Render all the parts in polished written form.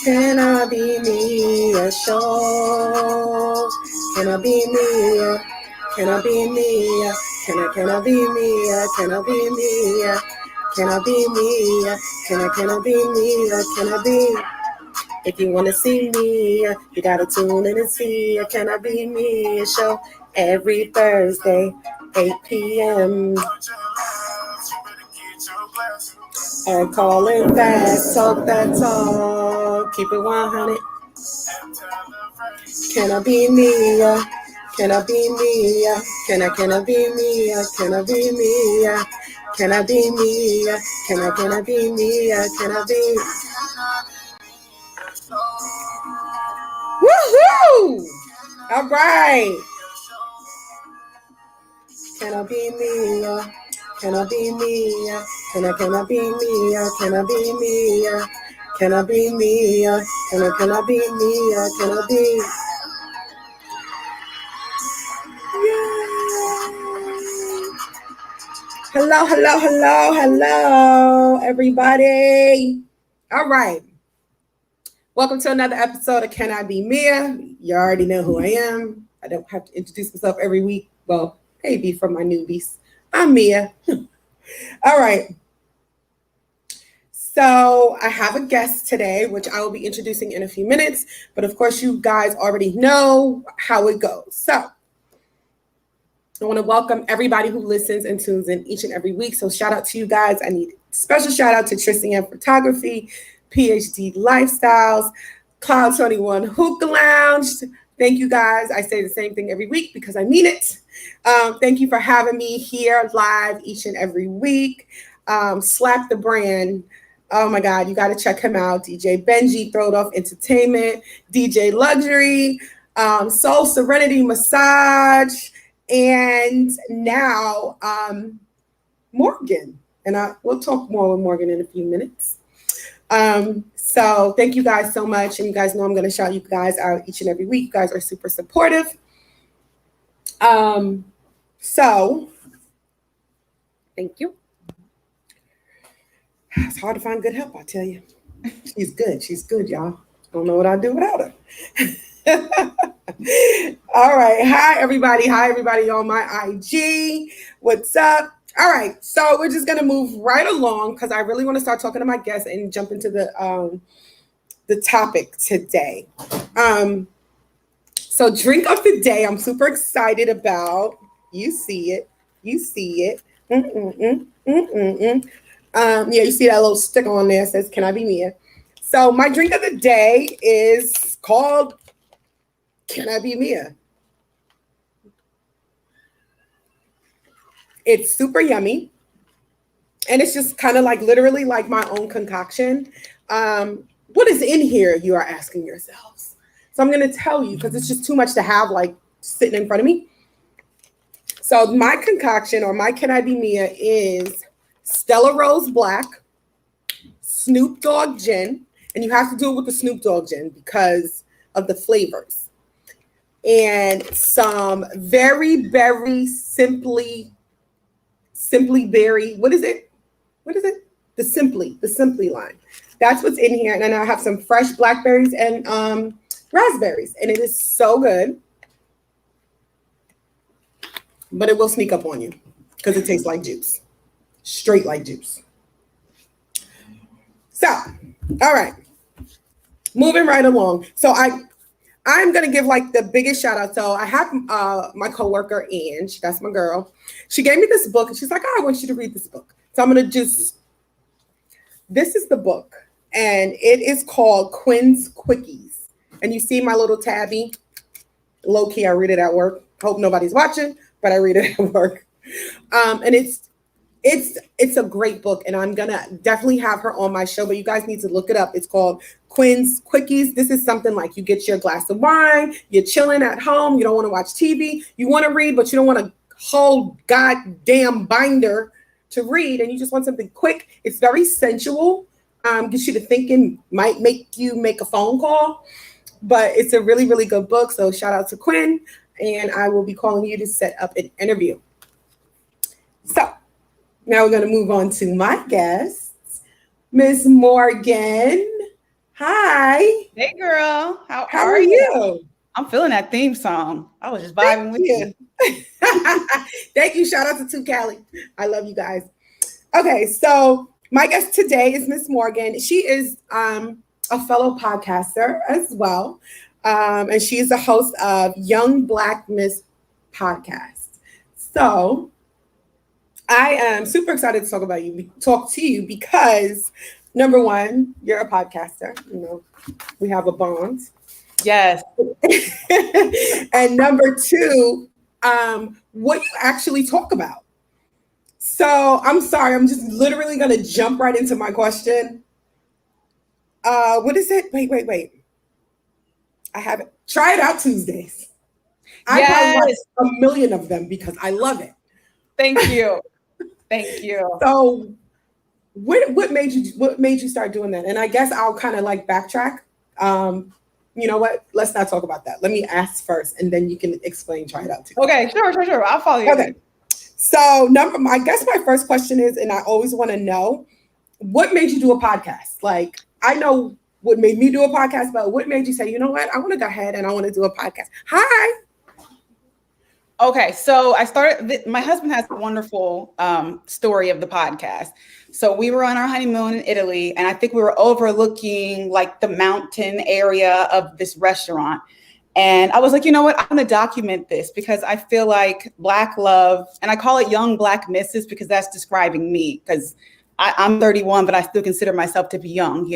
Can I be me a show? Can I be me a? Can I be me a? Can I be me a? Can I be me a? Can I be me a? Can I be me a? Can I be? If you wanna see me, you gotta tune in and see. Can I be me a show every Thursday, 8 p.m. And call it fast, talk that talk, keep it 100. Can I be me? Can I be me? Can I be me? Can I be me? Can I be me? Can I be me? Can I be? Woohoo! All right. Can I be me? Can I be me? Can I be me? Can I be me? Can I be me? Can I be me? Can I be? Hello, hello, hello, hello, everybody. All right. Welcome to another episode of Can I Be Mia? You already know who I am. I don't have to introduce myself every week. Well, maybe for my newbies. I'm Mia. All right. So I have a guest today, which I will be introducing in a few minutes. But of course, you guys already know how it goes. So I want to welcome everybody who listens and tunes in each and every week. So shout out to you guys. I need special shout out to Tristan Photography, PhD Lifestyles, Cloud 21 Hookah Lounge. Thank you guys. I say the same thing every week because I mean it. Thank you for having me here live each and every week. Slap the brand. Oh my God, you got to check him out. DJ Benji, Throwed Off Entertainment, DJ Luxury, Soul Serenity Massage, and now Morgan. And we'll talk more with Morgan in a few minutes. So thank you guys so much. And you guys know I'm going to shout you guys out each and every week. You guys are super supportive. So thank you. It's hard to find good help, I tell you. She's good. She's good, y'all. Don't know what I'd do without her. All right. Hi, everybody. Hi, everybody on my IG. What's up? All right. So we're just going to move right along because I really want to start talking to my guests and jump into the topic today. So drink of the day, I'm super excited about. You see it. You see it. Yeah, you see that little sticker on there that says, Can I Be Mia? So my drink of the day is called Can I Be Mia? It's super yummy. And it's just kind of like literally like my own concoction. What is in here, you are asking yourselves? So I'm going to tell you because it's just too much to have like sitting in front of me. So my concoction or my Can I Be Mia is Stella Rose Black, Snoop Dogg Gin, and you have to do it with the Snoop Dogg Gin because of the flavors. And some very, very simply berry. What is it? The Simply line. That's what's in here. And then I have some fresh blackberries and raspberries. And it is so good. But it will sneak up on you because it tastes like juice. Straight like juice. So, all right. Moving right along. So I'm going to give like the biggest shout out. So I have my coworker, Ange. That's my girl. She gave me this book and she's like, I want you to read this book. So I'm going to this is the book and it is called Quinn's Quickies. And you see my little tabby. Low key, I read it at work. Hope nobody's watching, but I read it at work. And it's a great book and I'm gonna definitely have her on my show, but you guys need to look it up. It's called Quinn's Quickies. This is something like you get your glass of wine, you're chilling at home, you don't want to watch TV, you want to read, but you don't want a whole goddamn binder to read and you just want something quick. It's very sensual, gets you to thinking, might make you make a phone call, but it's a really, really good book. So shout out to Quinn and I will be calling you to set up an interview. So now we're going to move on to my guests, Miss Morgan. Hi. Hey girl, how How are are you? you? I'm feeling that theme song. I was just Thank vibing with you. you. Thank you. Shout out to Two Cali. I love you guys. Okay, so my guest today is Miss Morgan. She is a fellow podcaster as well. And she is the host of Young Black Miss podcast. So I am super excited to talk to you because number one, you're a podcaster. You know, we have a bond. Yes. And number two, what you actually talk about. So I'm sorry, I'm just literally gonna jump right into my question. What is it? Wait. I have it. Try it out Tuesdays. I probably watch Yes. a million of them because I love it. Thank you. Thank you. So what made you start doing that? And I guess I'll kind of like backtrack. You know what? Let's not talk about that. Let me ask first, and then you can explain. Try it out too. Okay, sure. I'll follow you. Okay. So I guess my first question is, and I always want to know, what made you do a podcast? Like I know what made me do a podcast, but what made you say, you know what? I want to go ahead and I want to do a podcast. Hi. Okay, so I started. My husband has a wonderful story of the podcast. So we were on our honeymoon in Italy, and I think we were overlooking like the mountain area of this restaurant. And I was like, you know what? I'm going to document this because I feel like Black love, and I call it Young Black Misses because that's describing me. Because I'm 31, but I still consider myself to be young.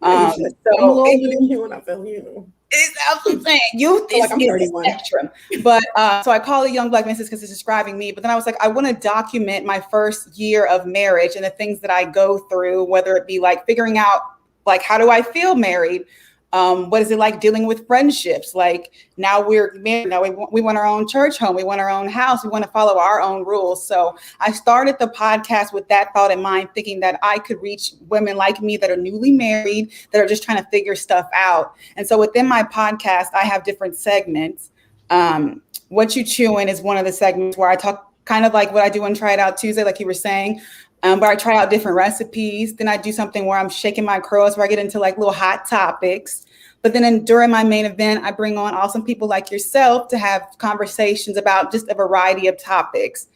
I'm a little older than you, and I feel That's what I'm saying. Youth is I'm 31. a spectrum. But so I call it Young Black Misses because it's describing me. But then I was like, I want to document my first year of marriage and the things that I go through, whether it be like figuring out, like, how do I feel married? What is it like dealing with friendships? Like now we're married. Now we want our own church home. We want our own house. We want to follow our own rules. So I started the podcast with that thought in mind, thinking that I could reach women like me that are newly married, that are just trying to figure stuff out. And so within my podcast, I have different segments. What You Chewing is one of the segments where I talk kind of like what I do on Try It Out Tuesday, like you were saying. Where I try out different recipes. Then I do something where I'm shaking my curls, where I get into like little hot topics. But then during my main event, I bring on awesome people like yourself to have conversations about just a variety of topics.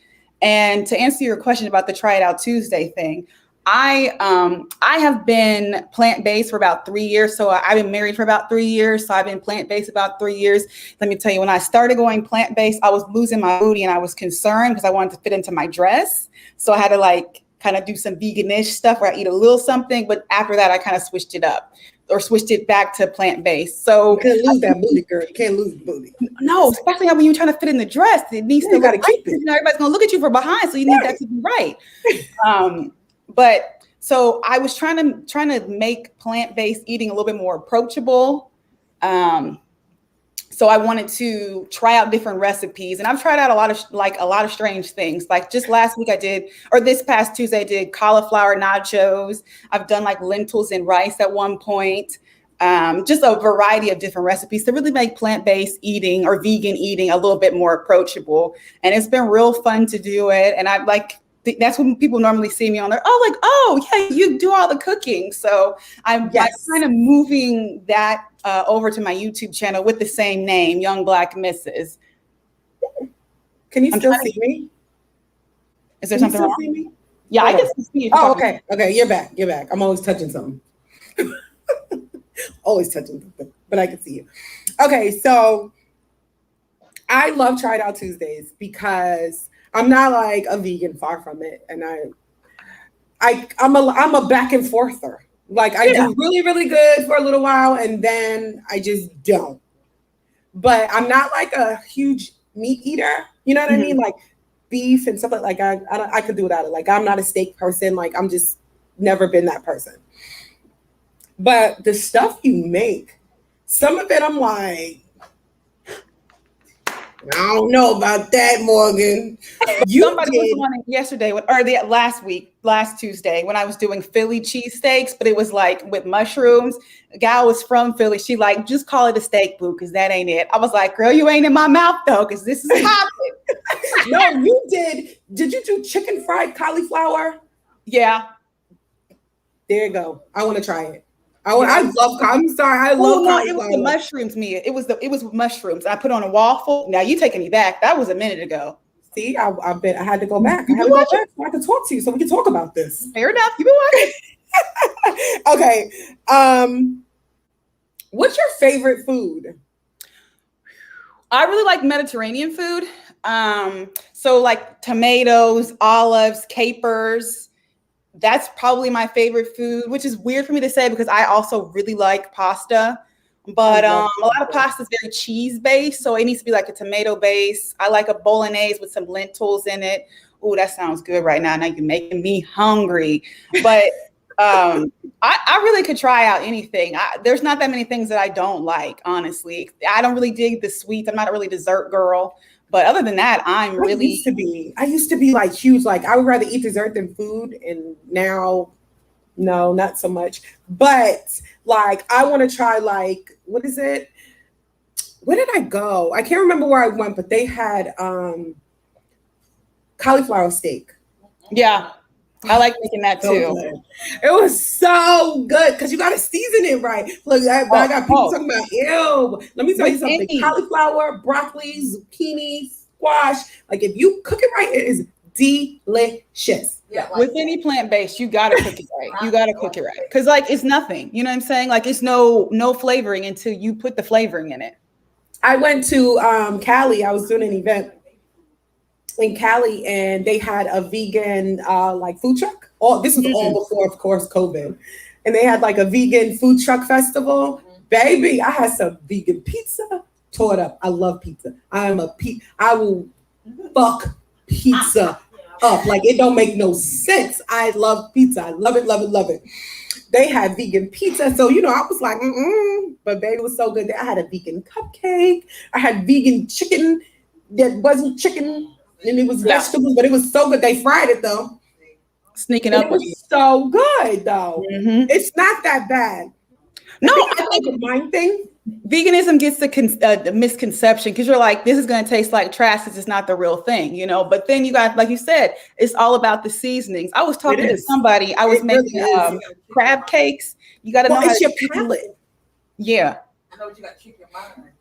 And to answer your question about the Try It Out Tuesday thing, I have been plant-based for about 3 years. So I've been married for about 3 years. So I've been plant-based about 3 years. Let me tell you, when I started going plant-based, I was losing my booty and I was concerned because I wanted to fit into my dress. So I had to like kind of do some veganish stuff where I eat a little something. But after that, I kind of switched it up or switched it back to plant-based. So you can't lose that booty, girl. You can't lose the booty. No, especially when you're trying to fit in the dress, it needs to You got to keep it. Everybody's going to look at you from behind. So you need that to be right. But so I was trying to make plant-based eating a little bit more approachable. So I wanted to try out different recipes, and I've tried out a lot of strange things. Like just last week this past Tuesday, I did cauliflower nachos. I've done like lentils and rice at one point. Just a variety of different recipes to really make plant-based eating or vegan eating a little bit more approachable. And it's been real fun to do it. And I like, that's when people normally see me on there. Oh, yeah, you do all the cooking. So I'm kind of moving that over to my YouTube channel with the same name, Young Black Misses. Can you still see me? Is there something wrong? See me? Yeah, I can see you. Oh, okay. Okay, you're back. I'm always touching something. Always touching something, but I can see you. Okay, so I love Try It Out Tuesdays because I'm not like a vegan, far from it, and I'm a back and forther. Like I do really, really good for a little while, and then I just don't. But I'm not like a huge meat eater. You know what I mean? Like beef and stuff like I could do without it. Like I'm not a steak person. Like I'm just never been that person. But the stuff you make, some of it I'm like, I don't know about that, Morgan. Somebody was on it yesterday, last Tuesday, when I was doing Philly cheesesteaks, but it was like with mushrooms. A gal was from Philly. She like, just call it a steak, boo, because that ain't it. I was like, girl, you ain't in my mouth though, because this is popping. No, you did. Did you do chicken fried cauliflower? Yeah. There you go. I want to try it. I love. I'm sorry. I love. No, it was the mushrooms, Mia. It was mushrooms. I put on a waffle. Now you taking me back. That was a minute ago. See, I bet I had to go back. I had to go back so I could talk to you so we can talk about this. Fair enough. You been watching. Okay. What's your favorite food? I really like Mediterranean food. So like tomatoes, olives, capers. That's probably my favorite food, which is weird for me to say because I also really like pasta. But a lot of pasta is very cheese based, so it needs to be like a tomato base. I like a bolognese with some lentils in it. Oh, that sounds good right now. Now you're making me hungry. But I really could try out anything. There's not that many things that I don't like, honestly. I don't really dig the sweets. I'm not a really dessert girl. But other than that, I used to be like huge. Like I would rather eat dessert than food, and now, no, not so much. But like I want to try like what is it? Where did I go? I can't remember where I went, but they had cauliflower steak. Yeah. I like making that too. It was so good because you got to season it right. Look, I got people talking about, ew. Let me tell you something. Cauliflower, broccoli, zucchini, squash. Like if you cook it right, it is delicious. Yeah, with any plant-based, you got to cook it right. You got to cook it right. Because like it's nothing. You know what I'm saying? Like it's no flavoring until you put the flavoring in it. I went to Cali. I was doing an event in Cali, and they had a vegan like food truck. This was all before, of course, COVID. And they had like a vegan food truck festival. Baby, I had some vegan pizza. Tore it up. I love pizza. I will fuck pizza up. Like it don't make no sense. I love pizza. I love it, love it, love it. They had vegan pizza. So, I was like, but baby, it was so good. I had a vegan cupcake. I had vegan chicken that wasn't chicken. And it was vegetables, but it was so good. They fried it though. Sneaking up. It was so good though. Mm-hmm. It's not that bad. No, I think the mind thing. Veganism gets the misconception because you're like, this is going to taste like trash. This is not the real thing, But then you got, like you said, it's all about the seasonings. I was talking to somebody. I was making crab cakes. You got to know it's your palate. Yeah. I know, but you got to keep your mind.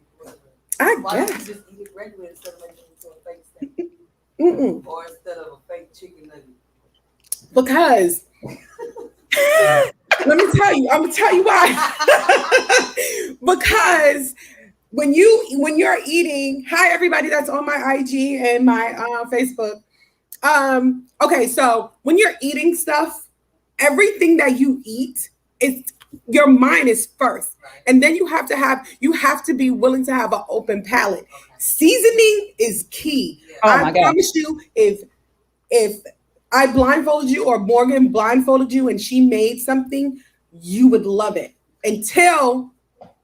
I Why guess. don't you just eat it regular instead of making it into a fake steak? Or instead of a fake chicken nugget? Because I'm gonna tell you why. Because when you're eating, hi everybody that's on my IG and my Facebook. Okay, so when you're eating stuff, everything that you eat your mind is first, and then you have to be willing to have an open palate. Seasoning is key. I promise you, if I blindfolded you or Morgan blindfolded you and she made something, you would love it until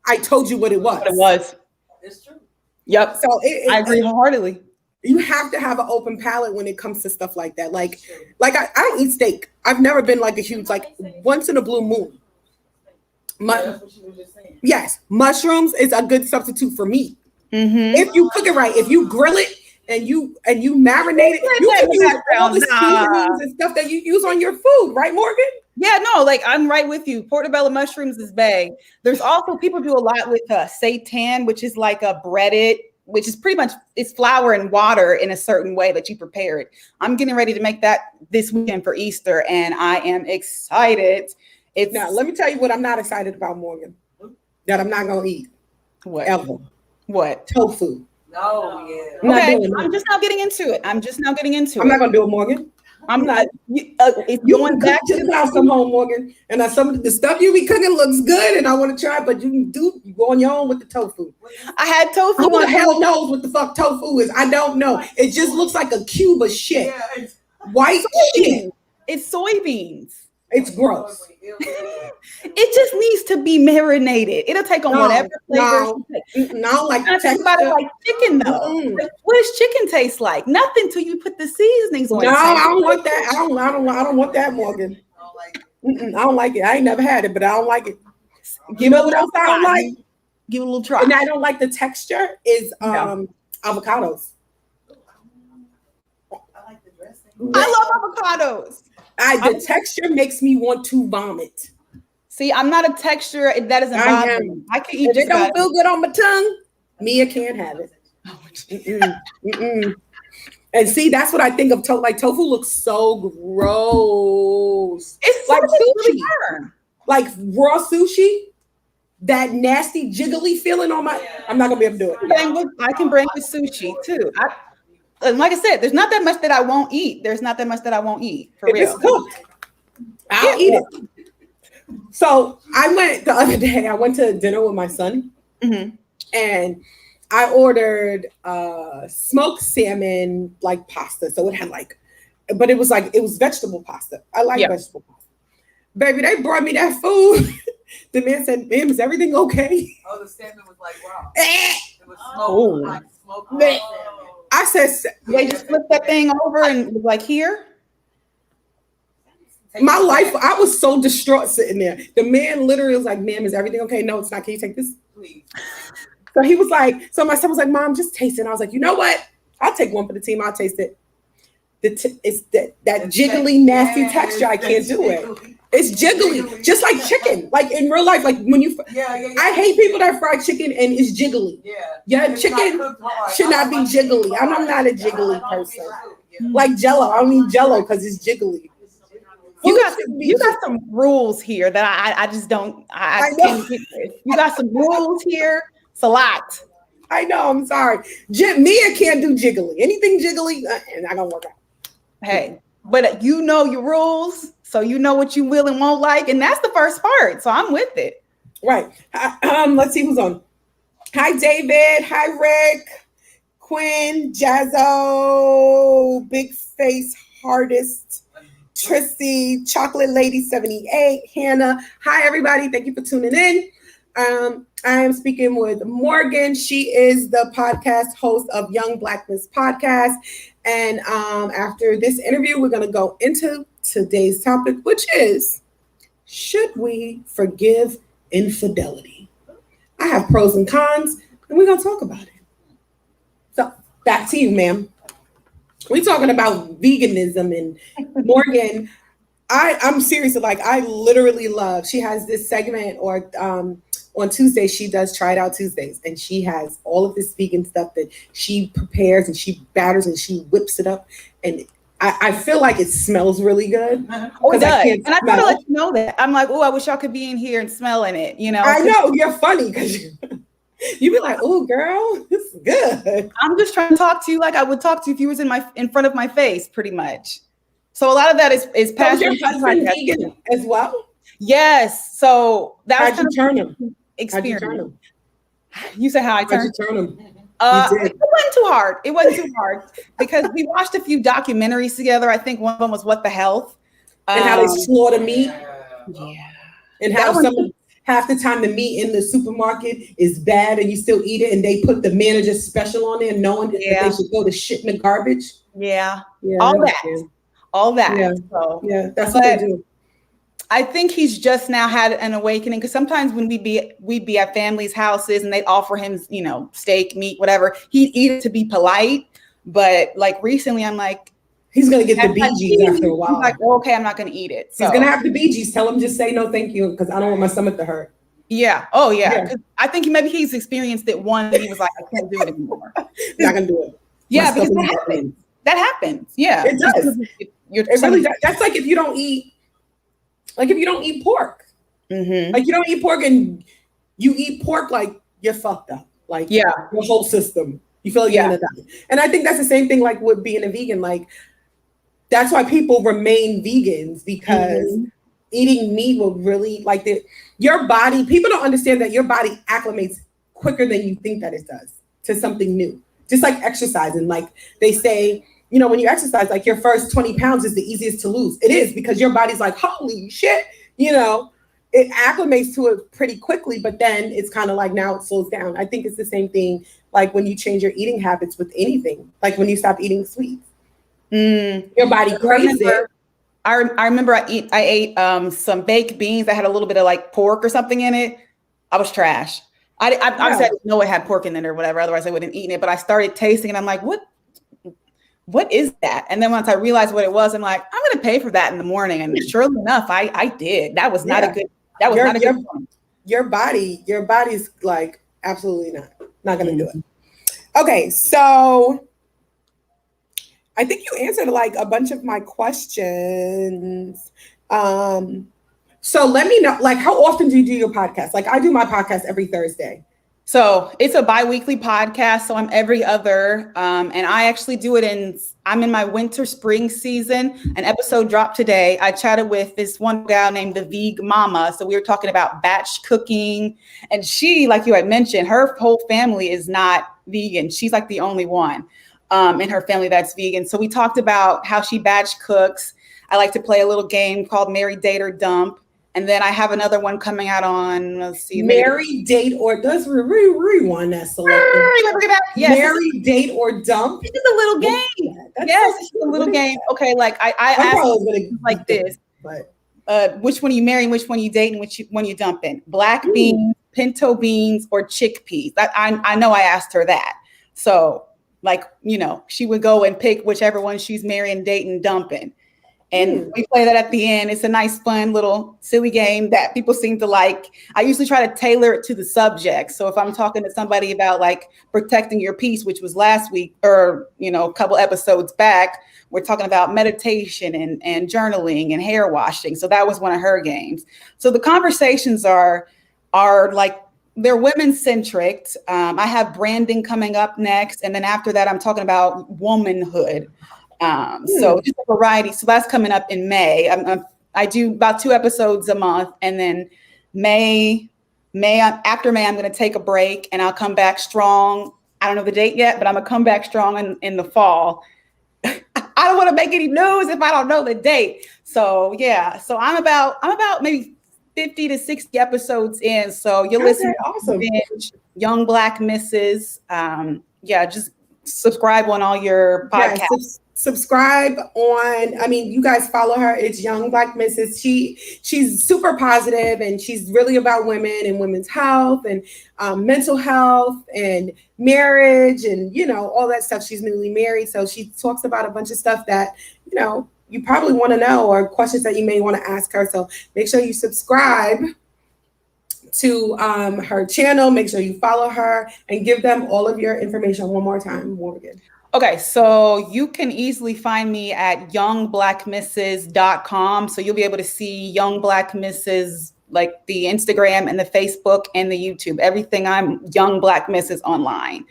I told you what it was. What it was. It's true. Yep. So I agree wholeheartedly. You have to have an open palate when it comes to stuff like that. Like I don't eat steak. I've never been like a huge, like once in a blue moon. That's what she was just saying. Yes, mushrooms is a good substitute for meat. Mm-hmm. If you cook it right, if you grill it and you marinate it, you can use all the seasonings and stuff that you use on your food, right, Morgan? Yeah, no, like I'm right with you. Portobello mushrooms is big. There's also people do a lot with seitan, which is like a breaded, which is pretty much it's flour and water in a certain way that you prepare it. I'm getting ready to make that this weekend for Easter, and I am excited. Now, let me tell you what I'm not excited about, Morgan. That I'm not gonna eat. What? Ever. What? Tofu. No, yeah. Okay, I'm just now getting into it. I'm not gonna do it, Morgan. I'm not. If you going back to the house, come home, Morgan. And some of the stuff you be cooking looks good, and I want to try, but you go on your own with the tofu. I had tofu. Who the hell knows what the fuck tofu is? I don't know. It just looks like a cube of shit. Yeah, White shit. It's soybeans. It's gross. It just needs to be marinated. It'll take on whatever flavor. I don't like the texture. About it like chicken though. Like, what does chicken taste like? Nothing till you put the seasonings on. No, I don't want that. I don't want that, Morgan. I don't like it. I ain't never had it, but I don't like it. You know what else I don't like? Give it a little try. And I don't like the texture is avocados. I like the dressing. I love avocados. The texture makes me want to vomit. See, I'm not a texture. That doesn't bother me. I can eat if it don't feel good on my tongue, Mia can't have it. And see, that's what I think of. Like tofu looks so gross. It's like sushi, really like raw sushi. That nasty jiggly feeling on my. I'm not gonna be able to do it. I can bring with sushi too. And like I said, there's not that much that I won't eat. There's not that much that I won't eat. For real. It's cooked, I'll eat it. So I went the other day. I went to dinner with my son, and I ordered smoked salmon like pasta. So it had but it was vegetable pasta. I like vegetable pasta. Baby, they brought me that food. The man said, "Ma'am, is everything okay?" Oh, the salmon was like raw. It was smoked, salmon. I said, they just flipped that thing over and was like, here. My life, I was so distraught sitting there. The man literally was like, "Ma'am, is everything okay?" "No, it's not. Can you take this, please?" So he was like, so my son was like, "Mom, just taste it." And I was like, "You know what? I'll take one for the team. I'll taste it." It's that jiggly, nasty texture. I can't do it. It's jiggly, just like chicken. Like in real life, like when you. I hate people that fry chicken and it's jiggly. Yeah, chicken should not be jiggly. I'm not a jiggly person. Like Jello, I don't need Jello because it's jiggly. You got some rules here that I just don't. I can't get this. You got some rules here. It's a lot. I know. I'm sorry. Mia can't do jiggly. Anything jiggly, not gonna work out. Hey, but you know your rules, so you know what you will and won't like, and that's the first part. So I'm with it. Right. Let's see who's on. Hi, David. Hi, Rick. Quinn, Jazzo, Big Face Hardest, Trissy, Chocolate Lady 78, Hannah. Hi, everybody. Thank you for tuning in. I am speaking with Morgan. She is the podcast host of Young Blackness Podcast. And after this interview, we're going to go into today's topic, which is, should we forgive infidelity? I have pros and cons, and we're going to talk about it. So back to you, ma'am. We're talking about veganism, and Morgan, I'm serious. Like, I literally love, she has this segment on Tuesday, she does Try It Out Tuesdays, and she has all of this vegan stuff that she prepares and she batters and she whips it up. And I feel like it smells really good. Oh, it does. And I feel like you know that. I'm like, oh, I wish y'all could be in here and smelling it, you know? I know, you're funny because you be like, oh, girl, this is good. I'm just trying to talk to you like I would talk to you if you was in front of my face, pretty much. So a lot of that is past. So your husband vegan as well? Yes. So that's how'd you turn him? Experience. You say how I turned? How'd you turn him? It wasn't too hard. It wasn't too hard because we watched a few documentaries together. I think one of them was What the Health. And how they slaughter meat. Yeah. And how half the time the meat in the supermarket is bad and you still eat it, and they put the manager special on there knowing that they should go to shit in the garbage. Yeah. All that. Yeah. So, that's what they do. I think he's just now had an awakening, because sometimes when we'd be at families' houses and they'd offer him, steak, meat, whatever, he'd eat it to be polite. But like recently, I'm like, he's gonna get the BGs after a while. He's like, well, okay, I'm not gonna eat it. So. He's gonna have the BGs. Tell him just say no, thank you, because I don't want my stomach to hurt. Yeah. Oh yeah. Cause I think maybe he's experienced it once. And he was like, I can't do it anymore. Not gonna do it. Yeah, because that happens. That happens. Yeah, it does. It really does. That's like if you don't eat. Like if you don't eat pork, like you don't eat pork and you eat pork, like you're fucked up. Like your whole system, you feel like you're gonna die. And I think that's the same thing like with being a vegan. Like that's why people remain vegans, because eating meat will really your body. People don't understand that your body acclimates quicker than you think that it does to something new. Just like exercising, like they say. When you exercise, like your first 20 pounds is the easiest to lose. It is, because your body's like, holy shit, it acclimates to it pretty quickly, but then it's kind of like now it slows down. I think it's the same thing like when you change your eating habits with anything, like when you stop eating sweets. Your body craves it. I remember I ate some baked beans that had a little bit of like pork or something in it. I was trash. I didn't know it had pork in it or whatever, otherwise I wouldn't have eaten it. But I started tasting and I'm like, what is that? And then once I realized what it was, I'm like, I'm going to pay for that in the morning. And surely enough, I did. That was not a good That was not a your, good one. your body's like absolutely not gonna do it. Okay, so I think you answered like a bunch of my questions. So let me know, like, how often do you do your podcast? Like, I do my podcast every Thursday. So it's a bi-weekly podcast. So I'm every other, and I actually do it I'm in my winter spring season. An episode dropped today. I chatted with this one gal named the Veg Mama. So we were talking about batch cooking, and she, like you had mentioned, her whole family is not vegan. She's like the only one in her family that's vegan. So we talked about how she batch cooks. I like to play a little game called Marry, Date, or Dump. And then I have another one coming out on, let's see. Marry, Date, or does rewind that selected. Yes, Marry, Date, or Dump. This is a little game. Yes, it's a little game. Okay, like I asked like this. But which one you marry, which one you date, and which one you dump in? Black beans, pinto beans, or chickpeas? I know I asked her that. So like, she would go and pick whichever one she's marrying, dating, dumping. And we play that at the end. It's a nice, fun little silly game that people seem to like. I usually try to tailor it to the subject. So if I'm talking to somebody about like protecting your peace, which was last week or, a couple episodes back, we're talking about meditation and journaling and hair washing. So that was one of her games. So the conversations are like, they're women centric. I have branding coming up next. And then after that, I'm talking about womanhood. So just a variety. So that's coming up in May. I do about 2 episodes a month, and then after May, I'm going to take a break and I'll come back strong. I don't know the date yet, but I'm gonna come back strong in the fall. I don't want to make any news if I don't know the date. So yeah, so I'm about maybe 50 to 60 episodes in. So you're listening awesome. to Young Black Misses. Just subscribe on all your podcasts. Yes, subscribe on, you guys follow her. It's Young Black Misses. She's super positive, and she's really about women and women's health and mental health and marriage and, all that stuff. She's newly married. So she talks about a bunch of stuff that, you probably want to know, or questions that you may want to ask her. So make sure you subscribe to her channel. Make sure you follow her and give them all of your information one more time, Morgan. Okay, so you can easily find me at youngblackmisses.com. So you'll be able to see Young Black Misses, like the Instagram and the Facebook and the YouTube. Everything, I'm Young Black Misses online.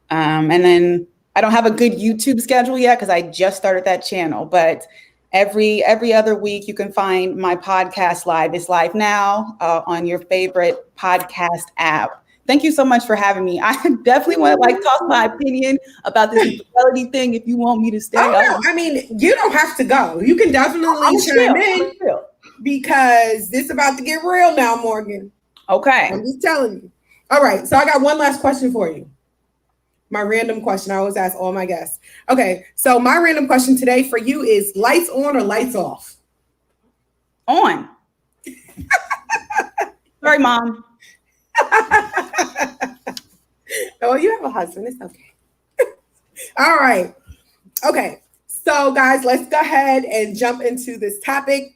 And then I don't have a good YouTube schedule yet because I just started that channel, but every other week you can find my podcast live. It's live now on your favorite podcast app. Thank you so much for having me. I definitely want to talk my opinion about this infidelity thing if you want me to stay. No, you don't have to go. You can definitely chime in because this is about to get real now, Morgan. Okay. I'm just telling you. All right. So I got one last question for you. My random question I always ask all my guests. Okay. So my random question today for you is lights on or lights off? On. Sorry, Mom. Oh, you have a husband. It's okay. All right. Okay. So, guys, let's go ahead and jump into this topic.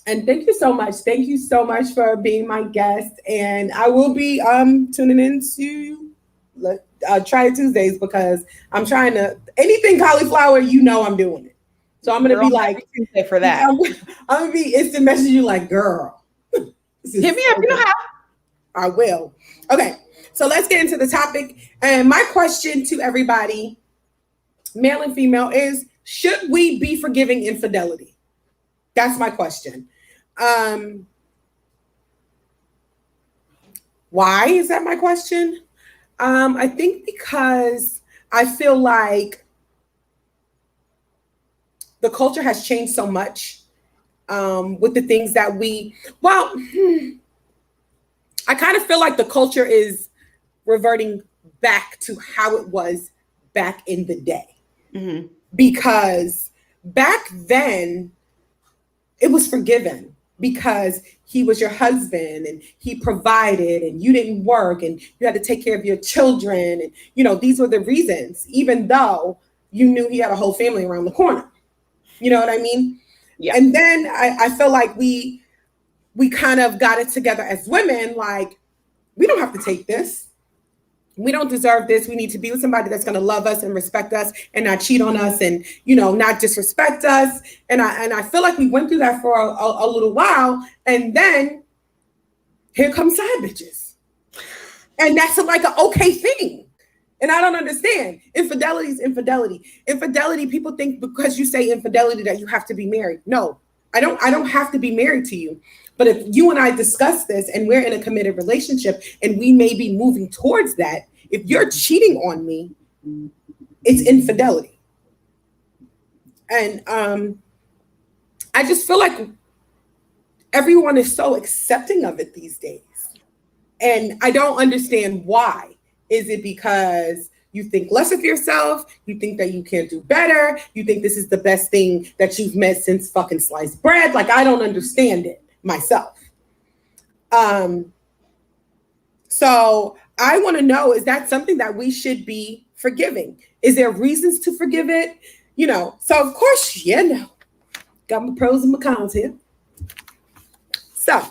And thank you so much. Thank you so much for being my guest. And I will be tuning into Try It Tuesdays because I'm trying to anything cauliflower. I'm doing it. So I'm gonna be like Tuesday for that. I'm gonna be instant message you like, girl. Hit me up. You know how. I will. Okay, so let's get into the topic. And my question to everybody, male and female, is should we be forgiving infidelity? That's my question. Why is that my question? I think because I feel like the culture has changed so much with the things that I kind of feel like the culture is reverting back to how it was back in the day. Mm-hmm. Because back then it was forgiven because he was your husband and he provided and you didn't work and you had to take care of your children. And, these were the reasons, even though you knew he had a whole family around the corner. You know what I mean? Yeah. And then I feel like we we kind of got it together as women, like, we don't have to take this. We don't deserve this. We need to be with somebody that's going to love us and respect us and not cheat on us and, not disrespect us. And I feel like we went through that for a little while. And then here comes side bitches. And that's like an okay thing. And I don't understand. Infidelity is infidelity. Infidelity, people think because you say infidelity that you have to be married. No, I don't have to be married to you. But if you and I discuss this and we're in a committed relationship and we may be moving towards that, if you're cheating on me, it's infidelity. And I just feel like everyone is so accepting of it these days. And I don't understand why. Is it because you think less of yourself? You think that you can't do better? You think this is the best thing that you've met since fucking sliced bread? Like, I don't understand it myself. So I want to know, is that something that we should be forgiving? Is there reasons to forgive it? So of course, no. Got my pros and my cons here. So,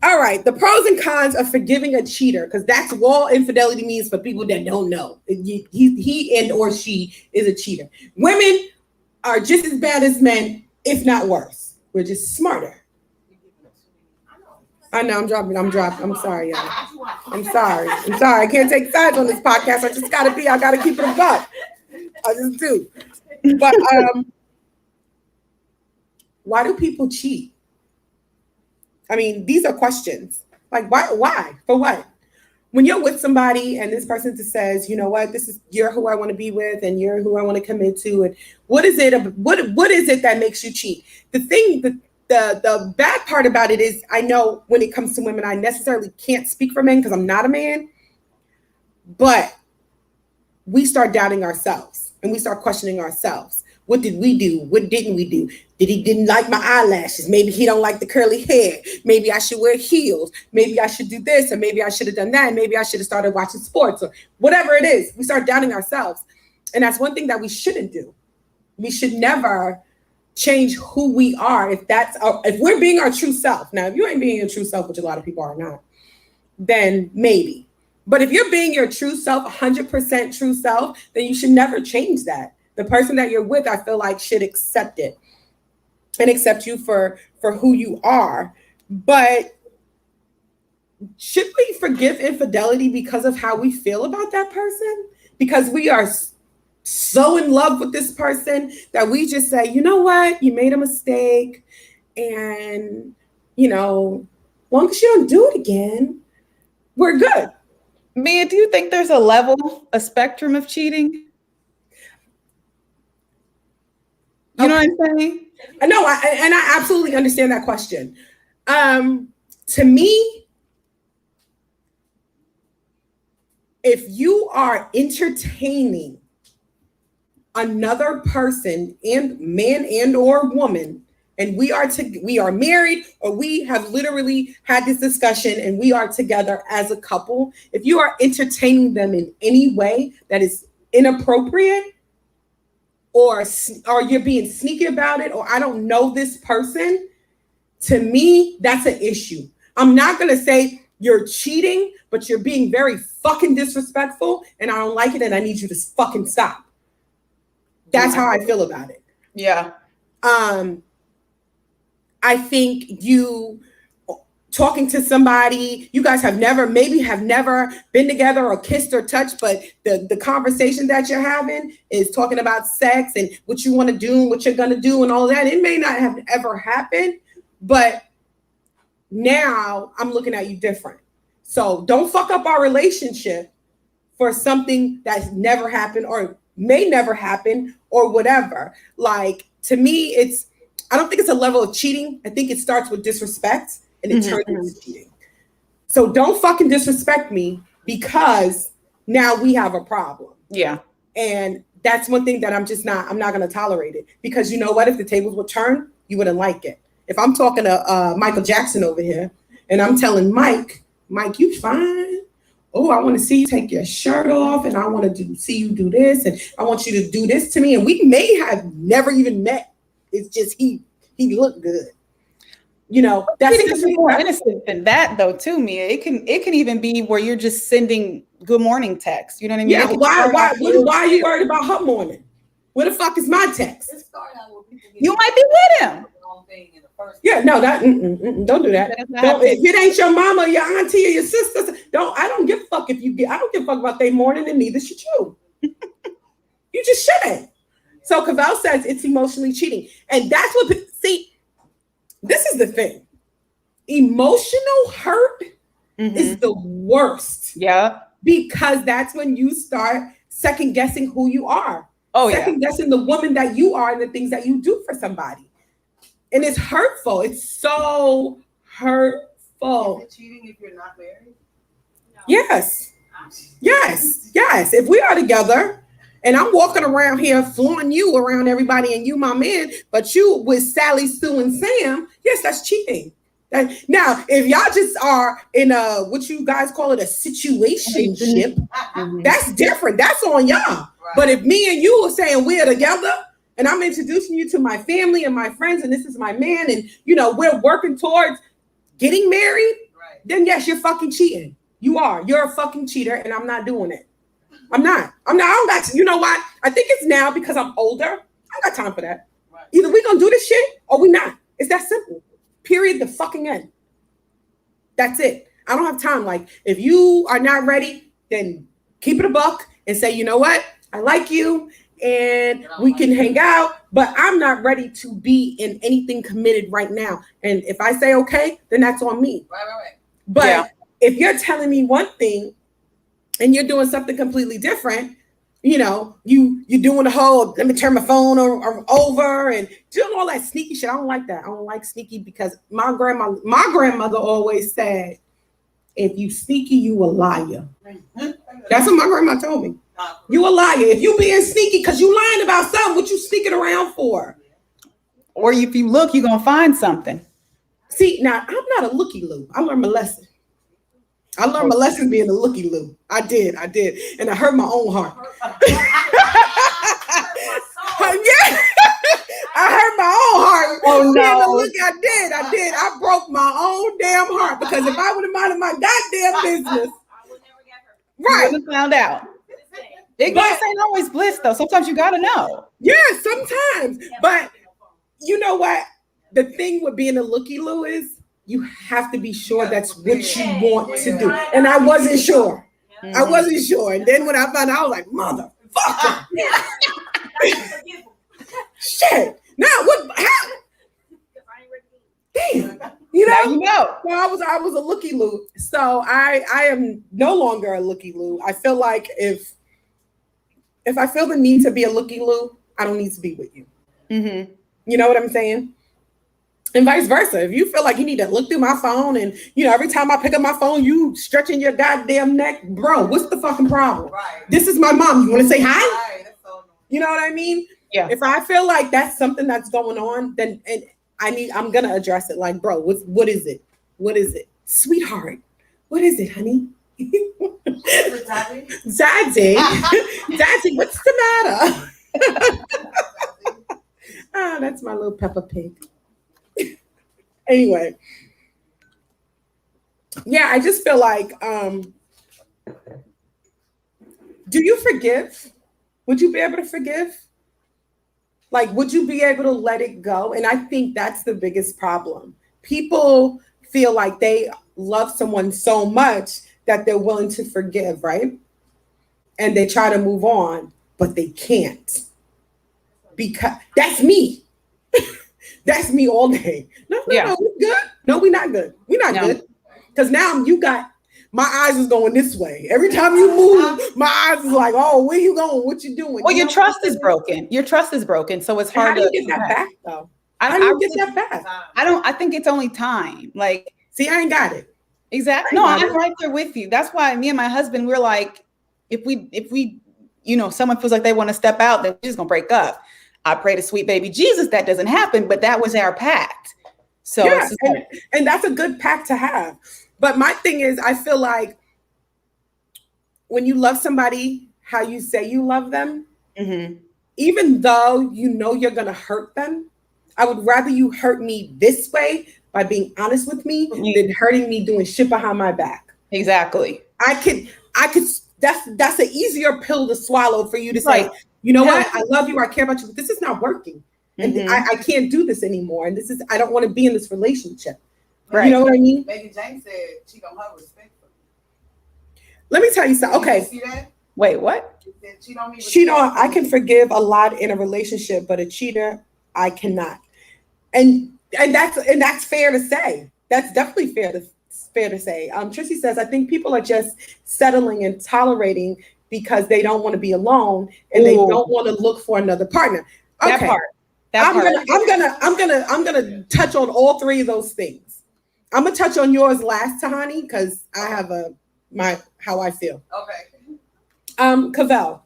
all right, the pros and cons of forgiving a cheater, because that's what infidelity means for people that don't know. He and or she is a cheater. Women are just as bad as men, if not worse. We're just smarter. I know I'm dropping. I'm sorry, y'all. I'm sorry. I can't take sides on this podcast. I just gotta keep it a buck. I just do. But why do people cheat? I mean, these are questions. Like, why? For what? When you're with somebody and this person just says, you know what, you're who I want to be with and you're who I want to commit to, and what is it that makes you cheat? The bad part about it is, I know when it comes to women, I necessarily can't speak for men because I'm not a man, but we start doubting ourselves and we start questioning ourselves. What did we do? What didn't we do? He didn't like my eyelashes. Maybe he don't like the curly hair. Maybe I should wear heels. Maybe I should do this, or maybe I should have done that. Maybe I should have started watching sports, or whatever it is. We start doubting ourselves. And that's one thing that we shouldn't do. We should never change who we are if we're being our true self. Now, if you ain't being your true self, which a lot of people are not, then maybe. But if you're being your true self, 100% true self, then you should never change that. The person that you're with, I feel like, should accept it and accept you for who you are. But should we forgive infidelity because of how we feel about that person? Because we are so in love with this person that we just say, you know what, you made a mistake, and long as you don't do it again, we're good. Mia, do you think there's a spectrum of cheating? You know what I'm saying? No, I absolutely understand that question. To me, if you are entertaining another person, and man and or woman, and we are married, or we have literally had this discussion and we are together as a couple, if you are entertaining them in any way that is inappropriate, or you're being sneaky about it, or I don't know this person, to me, that's an issue. I'm not going to say you're cheating, but you're being very fucking disrespectful, and I don't like it, and I need you to fucking stop. That's how I feel about it. Yeah. I think you talking to somebody, you guys have never been together or kissed or touched, but the conversation that you're having is talking about sex and what you want to do and what you're going to do and all that. It may not have ever happened, but now I'm looking at you different. So don't fuck up our relationship for something that's never happened or may never happen or whatever. Like, to me, I don't think it's a level of cheating. I think it starts with disrespect and it turns into cheating. So don't fucking disrespect me, because now we have a problem. Yeah. And that's one thing that I'm not going to tolerate it, because you know what? If the tables would turn, you wouldn't like it. If I'm talking to Michael Jackson over here and I'm telling Mike, you fine. Oh, I want to see you take your shirt off, and I want to see you do this, and I want you to do this to me. And we may have never even met. It's just he looked good. That's cheating can be more innocent than that, though. To me, it can even be where you're just sending good morning texts. You know what I mean? Yeah. Why are you worried about her morning? Where the fuck is my text? You might be with him. Yeah, no, don't do that. Don't, if it ain't your mama, your auntie, or your sister, I don't give a fuck I don't give a fuck about their morning, and neither should you. You just shouldn't. So Cavell says it's emotionally cheating. And that's what, this is the thing. Emotional hurt is the worst. Yeah. Because that's when you start second guessing who you are. Second guessing the woman that you are and the things that you do for somebody. And it's hurtful. It's so hurtful. Is it cheating if you're not married? No. Yes. If we are together and I'm walking around here flaunting you around everybody and you my man, but you with Sally, Sue, and Sam, yes, that's cheating. Now, if y'all just are in a, what you guys call it, a situationship, that's different. That's on y'all. Right. But if me and you are saying we're together and I'm introducing you to my family and my friends and this is my man and, we're working towards getting married, then yes, you're fucking cheating. You are. You're a fucking cheater and I'm not doing it. I'm not. I don't got, you know what? I think it's now because I'm older. I don't got time for that. Right. Either we gonna do this shit or we not. It's that simple. Period. The fucking end. That's it. I don't have time. Like, if you are not ready, then keep it a buck and say, you know what? I like you and we can hang out, but I'm not ready to be in anything committed right now. And if I say okay, then that's on me. Right. But if you're telling me one thing and you're doing something completely different, you're doing the whole, let me turn my phone over and doing all that sneaky shit. I don't like that. I don't like sneaky because my grandmother always said, if you sneaky, you a liar. That's what my grandma told me. You a liar. If you being sneaky because you lying about something, what you sneaking around for? Or if you look, you're going to find something. See, now I'm not a looky-loo. I learned my lesson. I learned my lesson being a looky-loo. I did. And I hurt my own heart. Yeah. I hurt my own heart. Oh, no. Look, I did. I broke my own damn heart because if I would have minded my goddamn business. I would never get hurt. Right. You would have found out. Ignorance ain't always bliss, though. Sometimes you got to know. Yeah, sometimes. But you know what? The thing with being a looky-loo is, you have to be sure that's what you want to do. And I wasn't sure. I wasn't sure. And then when I found out, I was like, motherfucker. Shit. Now what? How? Damn. So I was a looky-loo. So I am no longer a looky-loo. I feel like if I feel the need to be a looky-loo, I don't need to be with you. Mm-hmm. You know what I'm saying? And vice versa. If you feel like you need to look through my phone and, every time I pick up my phone, you stretching your goddamn neck, bro, what's the fucking problem? Right. This is my mom. You want to say hi? Right. You know what I mean? Yeah. If I feel like that's something that's going on, then I'm going to address it. Like, bro, what is it? What is it? Sweetheart, what is it, honey? Daddy, what's the matter? Oh, that's my little Peppa Pig. Anyway, yeah, I just feel like, do you forgive? Would you be able to forgive? Like, would you be able to let it go? And I think that's the biggest problem. People feel like they love someone so much that they're willing to forgive, right? And they try to move on, but they can't. Because that's me. That's me all day. No, we're good. No, we're not good. We're not good. Because now you got, my eyes is going this way. Every time you move, my eyes is like, oh, where you going? What you doing? Well, your trust is broken. Your trust is broken. So it's hard to get that back, though. How do you get that back? I think it's only time. Like, see, I ain't got it. Exactly. No, I'm right there with you. That's why me and my husband, we're like, if we, someone feels like they want to step out, then we're just gonna break up. I pray to sweet baby Jesus that doesn't happen, but that was our pact. So yeah, and that's a good pact to have. But my thing is, I feel like when you love somebody how you say you love them, even though you're gonna hurt them, I would rather you hurt me this way by being honest with me than hurting me doing shit behind my back. Exactly. I could, that's an easier pill to swallow for you to say, Right. you know what? I love you. I care about you, but this is not working. And Mhm. I can't do this anymore. And I don't want to be in this relationship. Right. You know what I mean? Megan James said she don't have respect for me. Let me tell you something. Okay. You see that? Wait, what? She don't I can forgive a lot in a relationship, but a cheater, I cannot. And that's fair to say. That's definitely fair to say. Trissy says, I think people are just settling and tolerating because they don't want to be alone and they don't want to look for another partner. Okay. That part. I'm gonna touch on all three of those things. I'm gonna touch on yours last, Tahani, because I have how I feel. Okay. Cavell,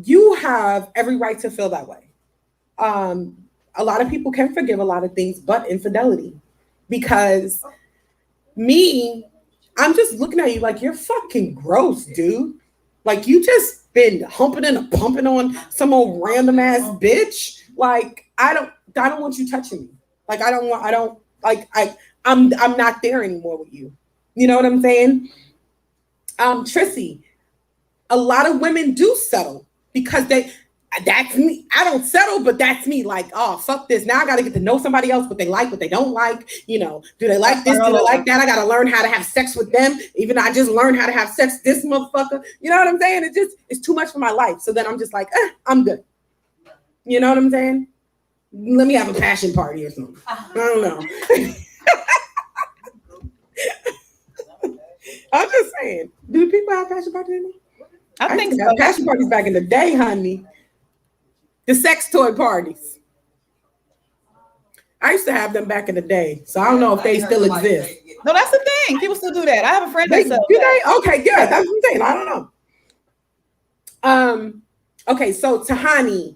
you have every right to feel that way. A lot of people can forgive a lot of things, but infidelity, because I'm just looking at you like you're fucking gross, dude. Like you just been humping and pumping on some old random ass bitch. Like I don't want you touching me. Like I'm not there anymore with you. You know what I'm saying? Trissy, a lot of women do settle because that's me. I don't settle, but that's me. Like, oh, fuck this. Now I got to get to know somebody else, what they like, what they don't like. You know, do they like this? Do they like that? I got to learn how to have sex with them. Even though I just learned how to have sex with this motherfucker. You know what I'm saying? It's too much for my life. So then I'm just like, I'm good. You know what I'm saying? Let me have a passion party or something. I don't know. I'm just saying. Do people have passion parties anymore? I think so. Passion parties back in the day, honey. The sex toy parties. I used to have them back in the day, so I don't know if they still exist. No, that's the thing. People still do that. I have a friend that sells do that. they? Okay, good. That's what I'm saying. I don't know. Okay, so Tahani,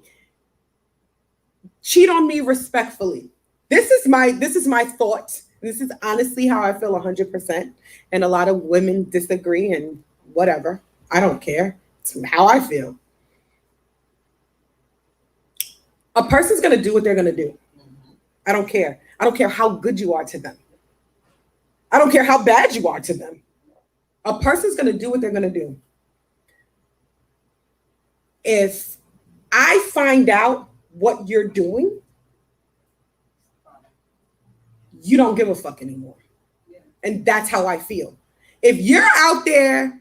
cheat on me respectfully. This is my thought. This is honestly how I feel 100%. And a lot of women disagree and whatever. I don't care. It's how I feel. A person's going to do what they're going to do. I don't care. I don't care how good you are to them. I don't care how bad you are to them. A person's going to do what they're going to do. If I find out what you're doing, you don't give a fuck anymore. And that's how I feel. If you're out there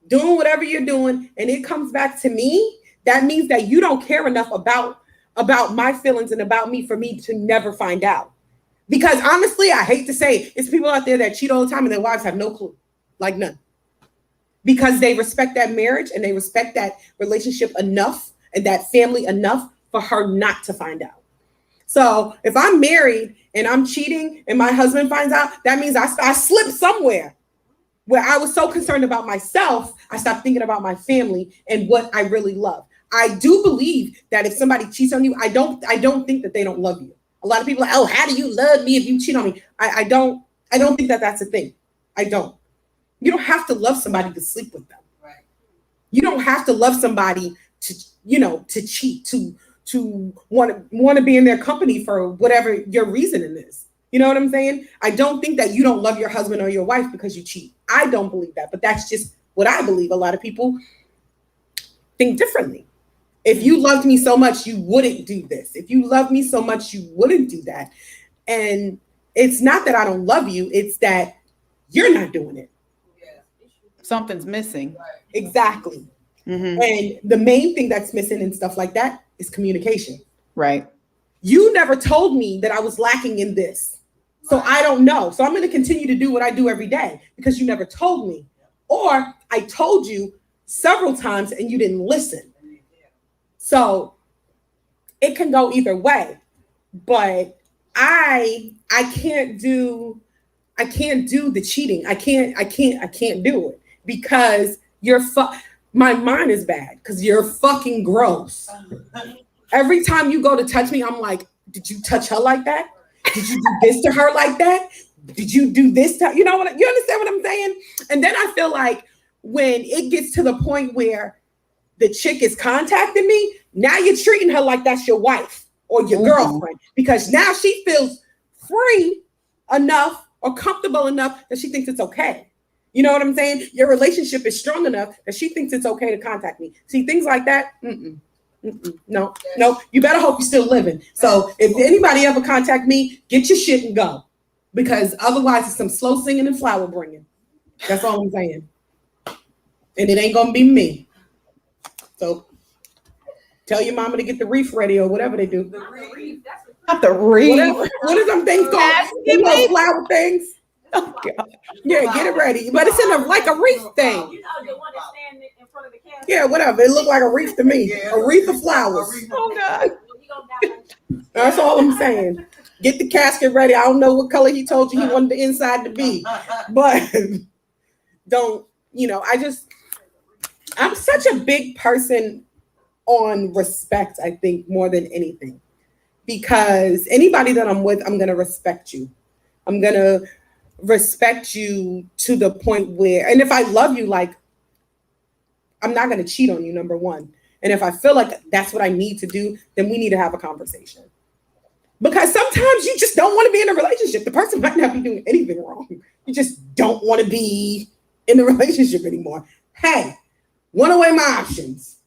doing whatever you're doing and it comes back to me, that means that you don't care enough about my feelings and about me for me to never find out. Because honestly, I hate to say, it's people out there that cheat all the time and their wives have no clue, like none. Because they respect that marriage and they respect that relationship enough and that family enough for her not to find out. So if I'm married and I'm cheating and my husband finds out, that means I slipped somewhere where I was so concerned about myself, I stopped thinking about my family and what I really love. I do believe that if somebody cheats on you, I don't think that they don't love you. A lot of people are like, oh, how do you love me if you cheat on me? I don't think that that's a thing. I don't. You don't have to love somebody to sleep with them. Right. You don't have to love somebody to cheat, to want to be in their company for whatever your reasoning is. You know what I'm saying? I don't think that you don't love your husband or your wife because you cheat. I don't believe that, but that's just what I believe. A lot of people think differently. If you loved me so much, you wouldn't do this. If you love me so much, you wouldn't do that. And it's not that I don't love you. It's that you're not doing it. Something's missing. Exactly. Mm-hmm. And the main thing that's missing and stuff like that is communication. Right. You never told me that I was lacking in this. So I don't know. So I'm going to continue to do what I do every day because you never told me. Or I told you several times and you didn't listen. So it can go either way. But I can't do the cheating. I can't do it because my mind is bad because you're fucking gross. Every time you go to touch me, I'm like, did you touch her like that? Did you do this to her like that? Did you do this to, you understand what I'm saying? And then I feel like when it gets to the point where the chick is contacting me, now you're treating her like that's your wife or your girlfriend because now she feels free enough or comfortable enough that she thinks it's okay. You know what I'm saying? Your relationship is strong enough that she thinks it's okay to contact me. See, things like that, no. You better hope you're still living. So if anybody ever contact me, get your shit and go. Because otherwise it's some slow singing and flower bringing. That's all I'm saying. And it ain't gonna be me. So tell your mama to get the reef ready or whatever they do. Not the reef. What are them things called? The little flower things. Oh, God. Yeah, get it ready. But it's in like a wreath thing. You know the one that's standing in front of the casket? Yeah, whatever. It looked like a wreath to me. A wreath of flowers. Oh, God. That's all I'm saying. Get the casket ready. I don't know what color he told you he wanted the inside to be. But don't, I'm such a big person on respect, I think, more than anything. Because anybody that I'm with, I'm going to respect you. I'm going to respect you to the point where, and if I love you, like, I'm not going to cheat on you, number one. And if I feel like that's what I need to do, then we need to have a conversation. Because sometimes you just don't want to be in a relationship. The person might not be doing anything wrong. You just don't want to be in the relationship anymore. Hey, want to weigh my options.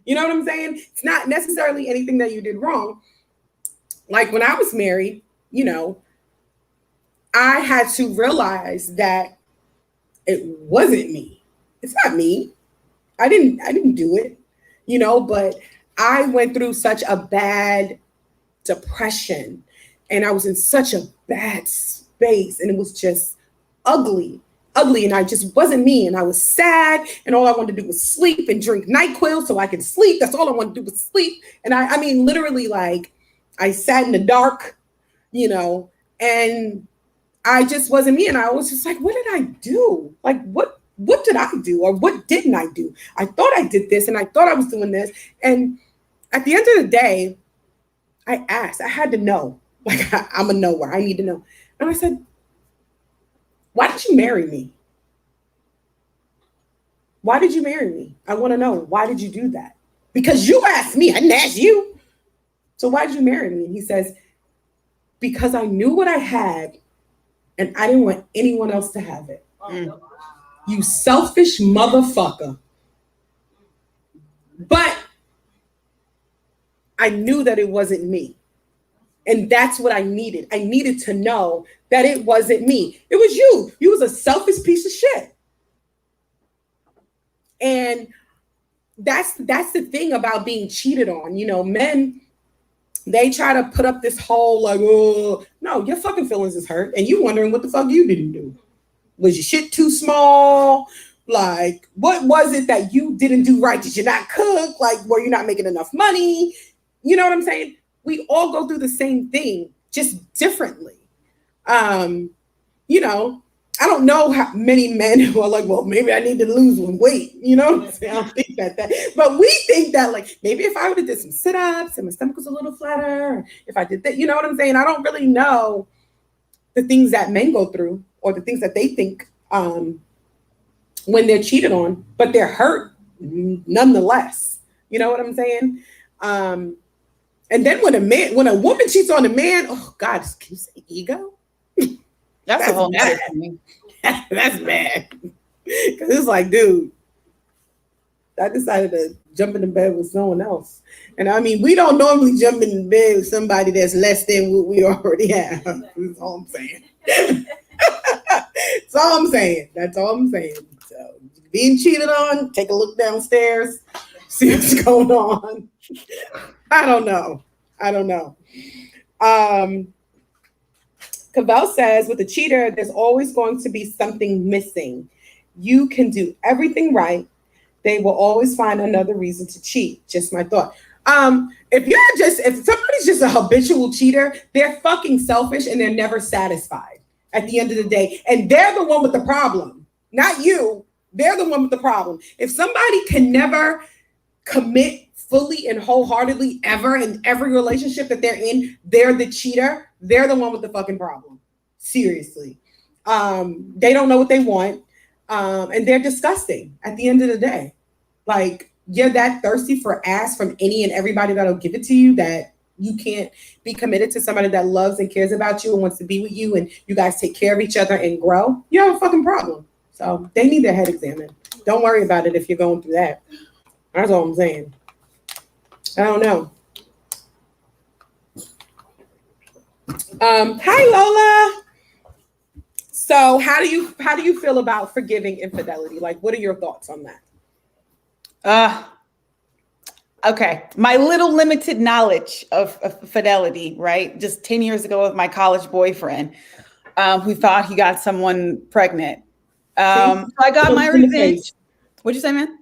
You know what I'm saying? It's not necessarily anything that you did wrong. Like when I was married, I had to realize that it wasn't me. It's not me. I didn't do it, but I went through such a bad depression and I was in such a bad space and it was just ugly. And I just wasn't me. And I was sad and all I wanted to do was sleep and drink NyQuil so I could sleep. That's all I wanted to do was sleep. And I mean, literally, like, I sat in the dark, and I just wasn't me. And I was just like, what did I do? Like, what did I do? Or what didn't I do? I thought I did this and I thought I was doing this. And at the end of the day, I asked, I had to know, like, I'm a knower. I need to know. And I said, why did you marry me? Why did you marry me? I want to know. Why did you do that? Because you asked me. I didn't ask you. So why did you marry me? And he says, because I knew what I had and I didn't want anyone else to have it. You selfish motherfucker. But I knew that it wasn't me. And that's what I needed. I needed to know that it wasn't me. It was you. You was a selfish piece of shit. And that's the thing about being cheated on. Men, they try to put up this whole like, oh, no, your fucking feelings is hurt. And you wondering what the fuck you didn't do. Was your shit too small? Like, what was it that you didn't do right? Did you not cook? Like, were you not making enough money? You know what I'm saying? We all go through the same thing, just differently. I don't know how many men who are like, well, maybe I need to lose some weight. You know what I'm saying? I don't think that. But we think that, like, maybe if I would have did some sit-ups and my stomach was a little flatter, if I did that, you know what I'm saying? I don't really know the things that men go through or the things that they think when they're cheated on, but they're hurt nonetheless. You know what I'm saying? And then when a woman cheats on a man, oh God, can you say ego? That's a whole nother thing. That's bad. Because it's like, dude, I decided to jump into bed with someone else. And I mean, we don't normally jump in bed with somebody that's less than what we already have. That's all I'm saying. That's all I'm saying. That's all I'm saying. So being cheated on, take a look downstairs, see what's going on. I don't know. Cavell says, with a cheater, there's always going to be something missing. You can do everything right. They will always find another reason to cheat. Just my thought. If somebody's just a habitual cheater, they're fucking selfish and they're never satisfied at the end of the day. And they're the one with the problem, not you. They're the one with the problem. If somebody can never commit fully and wholeheartedly ever in every relationship that they're in, they're the cheater. They're the one with the fucking problem. Seriously. They don't know what they want. And they're disgusting at the end of the day. Like, you're that thirsty for ass from any and everybody that'll give it to you that, you can't be committed to somebody that loves and cares about you and wants to be with you, and you guys take care of each other and grow, you have a fucking problem. So they need their head examined. Don't worry about it if you're going through that. That's all I'm saying. I don't know. Hi Lola. So how do you feel about forgiving infidelity? Like, what are your thoughts on that? Okay. My little limited knowledge of fidelity, right? Just 10 years ago with my college boyfriend, who thought he got someone pregnant. So I got my revenge. What'd you say, man?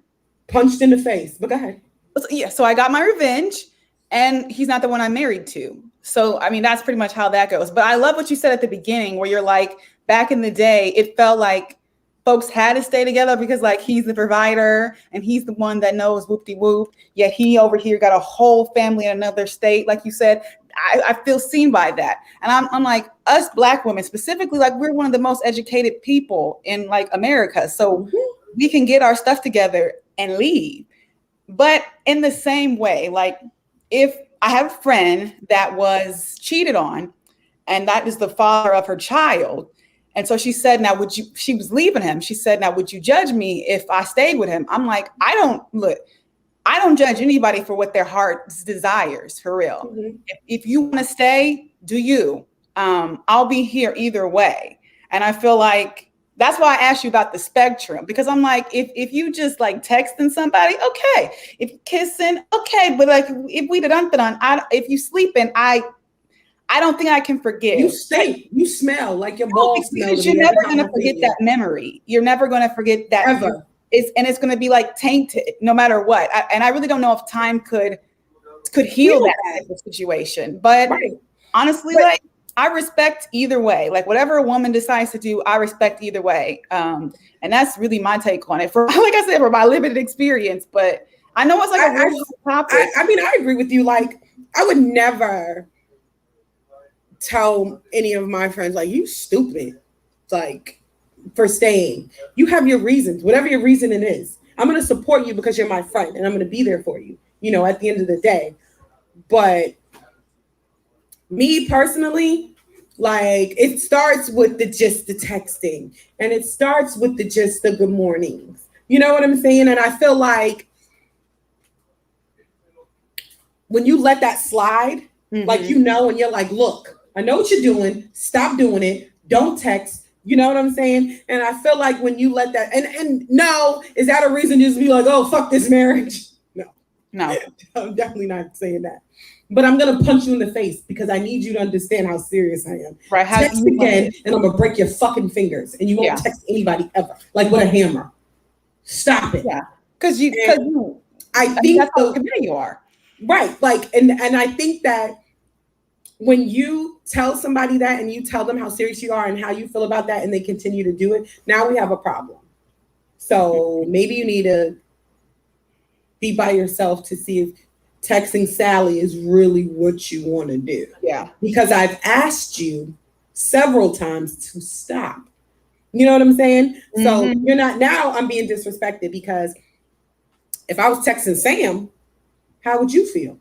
Punched in the face, but go ahead. Yeah, so I got my revenge, and he's not the one I'm married to. So, I mean, that's pretty much how that goes. But I love what you said at the beginning, where you're like, back in the day, it felt like folks had to stay together because like he's the provider and he's the one that knows whoop-de-whoop. Yet he over here got a whole family in another state. Like you said, I feel seen by that. And I'm like, us Black women specifically, like we're one of the most educated people in like America. So we can get our stuff together and leave. But in the same way, like if I have a friend that was cheated on and that is the father of her child. And so she said, now she was leaving him. She said, now, would you judge me if I stayed with him? I'm like, I don't judge anybody for what their heart desires, for real. Mm-hmm. If you want to stay, do you? I'll be here either way. And I feel like that's why I asked you about the spectrum, because I'm like, if you just like texting somebody, okay. If kissing, okay. But like if we if you sleeping, I don't think I can forgive. You stink. You smell like your balls smell. You're never going to forget that memory. You're never going to forget that. Ever. It's going to be like tainted no matter what. And I really don't know if time could heal that type of situation. But honestly, like I respect either way. Like whatever a woman decides to do, I respect either way. And that's really my take on it. For like I said, for my limited experience. But I know it's like a real topic. I mean, I agree with you. Like I would never tell any of my friends like you stupid like for staying. You have your reasons, whatever your reason it is. I'm going to support you because you're my friend and I'm going to be there for you, you know, at the end of the day. But me personally, like it starts with the texting, and it starts with the good mornings, you know what I'm saying? And I feel like when you let that slide, like, you know, and you're like, look, I know what you're doing. Stop doing it. Don't text. You know what I'm saying? And I feel like when you let that, and no, is that a reason to just be like, oh, fuck this marriage? No, I'm definitely not saying that. But I'm going to punch you in the face because I need you to understand how serious I am. Right. Text again and I'm going to break your fucking fingers and you won't text anybody ever. Like with a hammer. Stop it. Yeah. Because I think that's how committed you are. Right. Like, and I think that when you tell somebody that and you tell them how serious you are and how you feel about that and they continue to do it, now we have a problem. So maybe you need to be by yourself to see if texting Sally is really what you want to do. Yeah. Because I've asked you several times to stop. You know what I'm saying? Mm-hmm. So you're not, now I'm being disrespected because if I was texting Sam, how would you feel?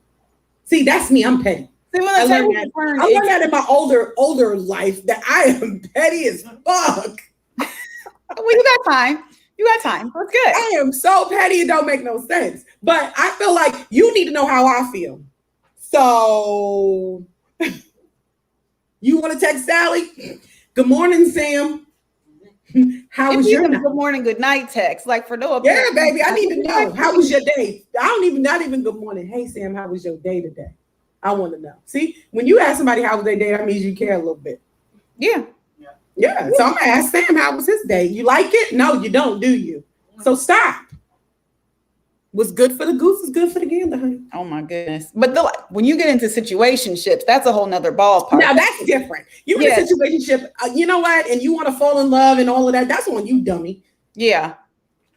See, that's me. I'm petty. I learned that in my older life that I am petty as fuck. Well, you got time. That's good. I am so petty, it don't make no sense. But I feel like you need to know how I feel. So you want to text Sally? Good morning, Sam. How was your night? Good morning, good night text. Like for no appearance. Yeah, baby. I need to know. How was your day? Not even good morning. Hey, Sam, how was your day today? I want to know. See, when you ask somebody how was their day, that means you care a little bit. Yeah. Yeah. So I'm gonna ask Sam how was his day. You like it? No, you don't, do you? So stop. What's good for the goose is good for the gander, honey. Oh my goodness. But when you get into situationships, that's a whole nother ballpark. Now that's different. You in a situationship, you know what? And you want to fall in love and all of that. That's on you, dummy. Yeah.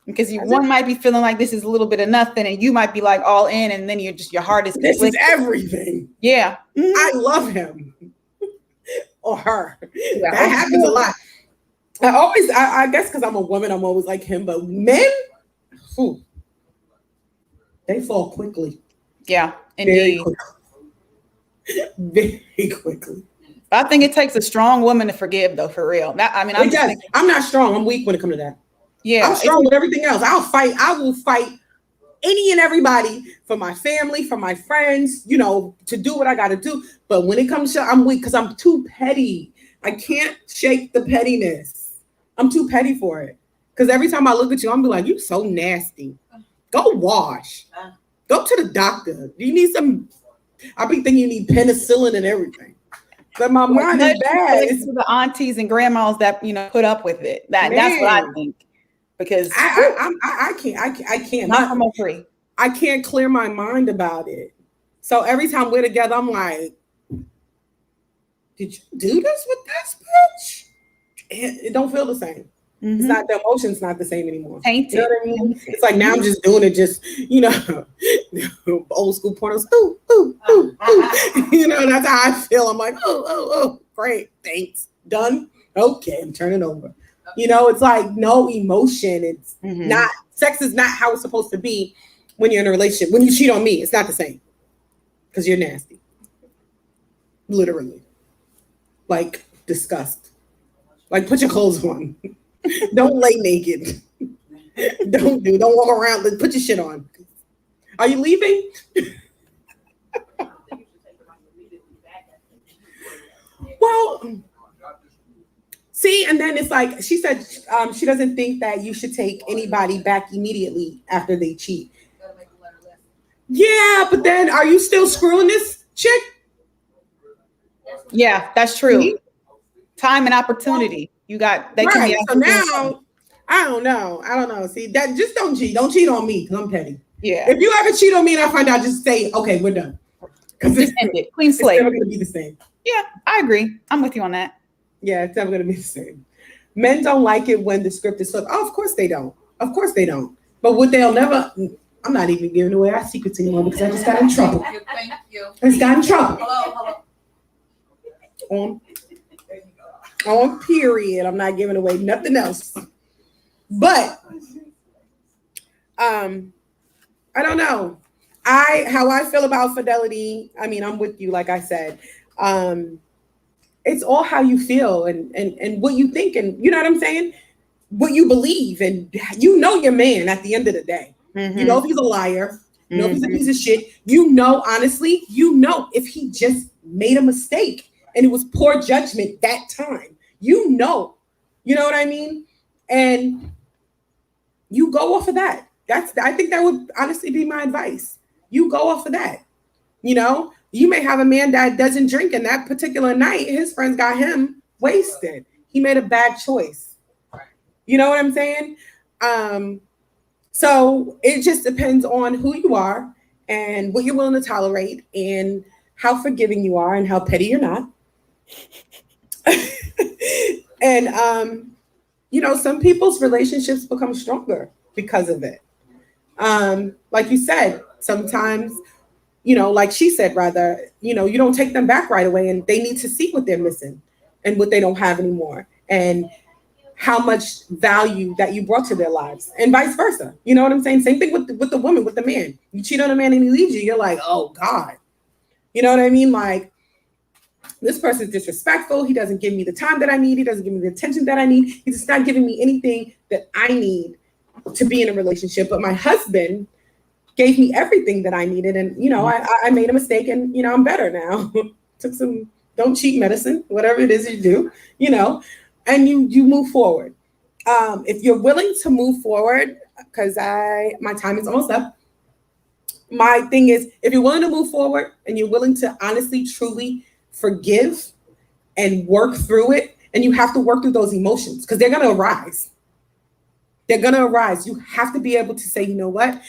Because one might be feeling like this is a little bit of nothing, and you might be like all in, and then your heart is this is everything. Yeah. Mm-hmm. I love him or her. Yeah, that happens a lot. I guess because I'm a woman, I'm always like him, but men, they fall quickly. Yeah, indeed. very quickly. I think it takes a strong woman to forgive, though, for real. I'm It just does. thinking, I'm not strong. I'm weak when it comes to that. yeah, I'm strong with everything else. I'll fight. I will fight any and everybody for my family, for my friends, to do what I got to do. But when it comes to, I'm weak because I'm too petty. I can't shake the pettiness. I'm too petty for it. Because every time I look at you, I'm be like, you so nasty. Go wash. Go to the doctor. You need some. I be thinking you need penicillin and everything. But my mind is bad. It's the aunties and grandmas that put up with it. That's what I think. Because I can't. Not from 03. I can't clear my mind about it. So every time we're together, I'm like, did you do this with this bitch? It don't feel the same. Mm-hmm. It's not, the emotion's not the same anymore. Tainted. You know what I mean? It's like now I'm just doing it just, old school pornos. Ooh, ooh, ooh, ooh. That's how I feel. I'm like, oh, great. Thanks. Done. Okay, I'm turning over. It's like no emotion. It's not, sex is not how it's supposed to be when you're in a relationship. When you cheat on me, it's not the same. Because you're nasty. Literally. Like, disgust. Like, put your clothes on. Don't lay naked. Don't walk around. Put your shit on. Are you leaving? Well, see, and then it's like she said she doesn't think that you should take anybody back immediately after they cheat. Yeah, but then are you still screwing this chick? Yeah, that's true. See? Time and opportunity. You got they right. So now I don't know. See, that just don't cheat. Don't cheat on me because I'm petty. Yeah. If you ever cheat on me and I find out, just say, okay, we're done. Because just end it. Clean slate. It's never gonna be the same. Yeah, I agree. I'm with you on that. Yeah, it's never gonna be the same. Men don't like it when the script is flipped. Oh, of course they don't. Of course they don't. But what they'll never. I'm not even giving away our secrets anymore because I just got in trouble. Thank you. I just got in trouble. Hello. On period. I'm not giving away nothing else. But I don't know. How I feel about fidelity, I mean, I'm with you, like I said. It's all how you feel and what you think, and you know what I'm saying? What you believe, and your man at the end of the day. Mm-hmm. You know if he's a liar, you know if he's a piece of shit, honestly, if he just made a mistake and it was poor judgment that time. You know what I mean? And you go off of that. I think that would honestly be my advice. You go off of that. You may have a man that doesn't drink, and that particular night, his friends got him wasted. He made a bad choice. You know what I'm saying? So it just depends on who you are and what you're willing to tolerate and how forgiving you are and how petty you're not. And, some people's relationships become stronger because of it. Like you said, sometimes, like she said, rather, you don't take them back right away and they need to see what they're missing and what they don't have anymore and how much value that you brought to their lives and vice versa. You know what I'm saying? Same thing with the woman, with the man. You cheat on a man and he leaves you. You're like, oh God. You know what I mean? Like, this person's disrespectful. He doesn't give me the time that I need. He doesn't give me the attention that I need. He's just not giving me anything that I need to be in a relationship. But my husband gave me everything that I needed. And, I made a mistake and, I'm better now. Took some don't cheat medicine, whatever it is you do, and you move forward. If you're willing to move forward, because my time is almost up. My thing is, if you're willing to move forward and you're willing to honestly, truly forgive and work through it, and you have to work through those emotions because they're going to arise. They're going to arise. You have to be able to say, you know what?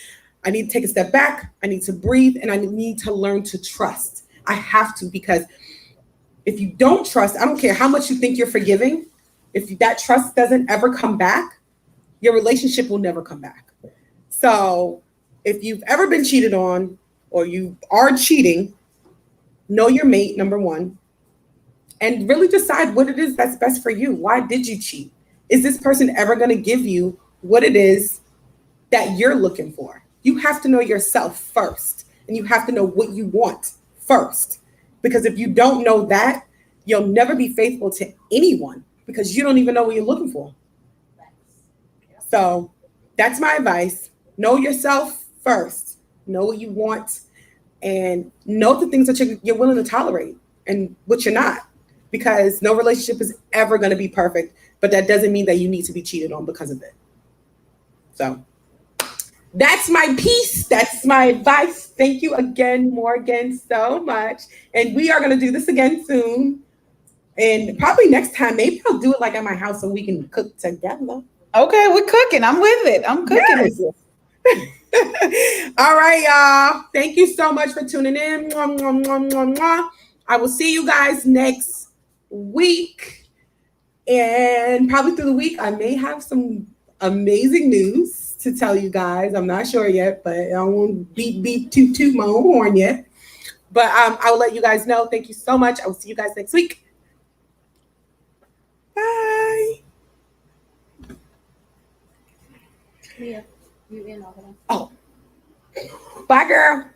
I need to take a step back. I need to breathe, and I need to learn to trust. I have to, because if you don't trust, I don't care how much you think you're forgiving. If that trust doesn't ever come back, your relationship will never come back. So if you've ever been cheated on or you are cheating, know your mate, number one, and really decide what it is that's best for you. Why did you cheat? Is this person ever going to give you what it is that you're looking for? You have to know yourself first, and you have to know what you want first. Because if you don't know that, you'll never be faithful to anyone because you don't even know what you're looking for. So that's my advice. Know yourself first. Know what you want and know the things that you're willing to tolerate and what you're not. Because no relationship is ever going to be perfect, but that doesn't mean that you need to be cheated on because of it. So that's my piece. That's my advice. Thank you again, Morgan, so much. And we are going to do this again soon. And probably next time, maybe I'll do it like at my house so we can cook together. Okay, we're cooking. I'm with it. I'm cooking. Yes. All right, y'all. Thank you so much for tuning in. Mwah, mwah, mwah, mwah, mwah. I will see you guys next week. And probably through the week, I may have some amazing news to tell you guys. I'm not sure yet, but I don't want to beat toot my own horn yet. But I will let you guys know. Thank you so much. I will see you guys next week. Bye. Yeah, you in over there. Oh, bye, girl.